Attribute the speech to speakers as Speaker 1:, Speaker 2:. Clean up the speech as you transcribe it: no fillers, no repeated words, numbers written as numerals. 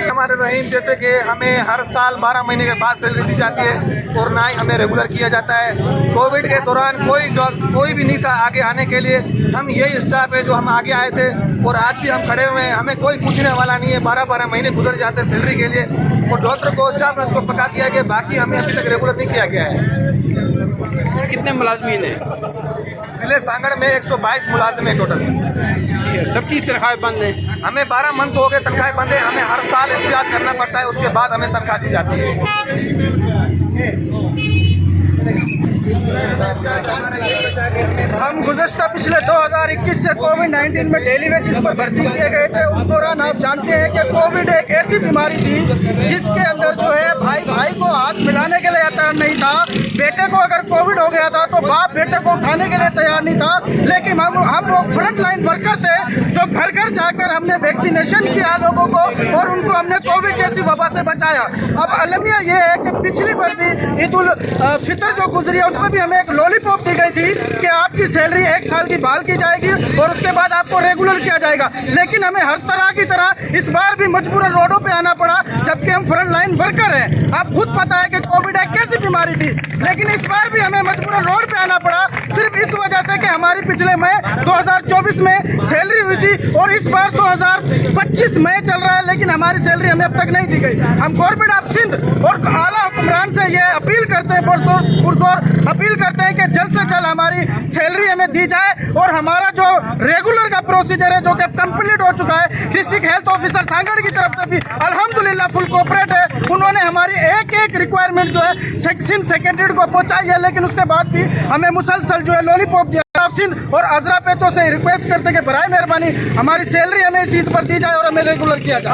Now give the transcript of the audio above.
Speaker 1: हमारे रहीम, जैसे कि हमें हर साल 12 महीने के बाद सैलरी दी जाती है और ना ही हमें रेगुलर किया जाता है। कोविड के दौरान कोई भी नहीं था आगे आने के लिए। हम यही स्टाफ है जो हम आगे आए थे और आज भी हम खड़े हुए हैं। हमें कोई पूछने वाला नहीं है। 12 महीने गुजर जाते हैं सैलरी के लिए और डॉक्टर को स्टाफ ने उसको पका दिया गया। बाकी हमें अभी तक रेगुलर नहीं किया गया है।
Speaker 2: कितने मुलाजमीन है?
Speaker 1: जिले सांगड़ में 122 मुलाजिम है टोटल।
Speaker 2: सबकी तनख्वाहें बंद है।
Speaker 1: हमें 12 मंथ हो गए तनख्वाहें बंद है। हमें हर साल इंतजार करना पड़ता है, उसके बाद हमें तनख्वाह दी जाती है।
Speaker 3: हम गुज़श्ता पिछले 2021 से कोविड-19 में डेली वेजिस पर भर्ती किए गए थे। उस दौरान आप जानते हैं कि कोविड एक ऐसी बीमारी थी जिसके अंदर जो है भाई को हाथ मिलाने के लिए तैयार नहीं था। बेटे को अगर कोविड हो गया था तो बाप बेटे को उठाने के लिए तैयार नहीं था। लेकिन हम वो फ्रंट लाइन वर्कर थे जो घर घर जाकर हमने वैक्सीनेशन किया लोगों को और उनको हमने कोविड जैसी वबा से बचाया। अब अलमिया ये है कि पिछली बार भी ईद उल फितर जो गुजरी है उसमें भी हमें एक लॉलीपॉप दी गई थी कि आपकी सैलरी 1 साल की बहाल की जाएगी और उसके बाद आपको रेगुलर किया जाएगा। लेकिन हमें हर तरह की तरह इस बार भी मजबूरन रोडों पे आना पड़ा, जबकि हम फ्रंट लाइन वर्कर हैं। आप खुद पता है कि कोविड एक कैसी बीमारी थी, लेकिन इस बार भी हमें मजबूरन रोड पे आना पड़ा सिर्फ इस वजह से कि हमारी पिछले मई 2024 में सैलरी हुई थी और इस बार 2025 मई चल रहा है, लेकिन हमारी सैलरी हमें अब तक नहीं दी गई। हम गवर्नमेंट ऑफ सिंध और आला हुक्मरान से ये अपील करते हैं, पुरजोर अपील करते हैं कि जल्द से जल्द हमारी सैलरी हमें दी जाए और हमारा जो रेगुलर का प्रोसीजर है जो कि कंप्लीट हो चुका है। डिस्ट्रिक्ट हेल्थ ऑफिसर सांगड़ की तरफ से भी अल्हम्दुलिल्लाह फुल कोऑपरेट है। उन्होंने हमारी एक रिक्वायरमेंट जो है सिंध सेक्रेटरी को पहुंचाई है, लेकिन उसके बाद भी हमें मुसलसल जो है लॉलीपॉप दिया। सिंध और अजरा पेचों से रिक्वेस्ट करते हैं कि बराए मेहरबानी हमारी सैलरी हमें इस ईद पर दी जाए और हमें रेगुलर किया जाए।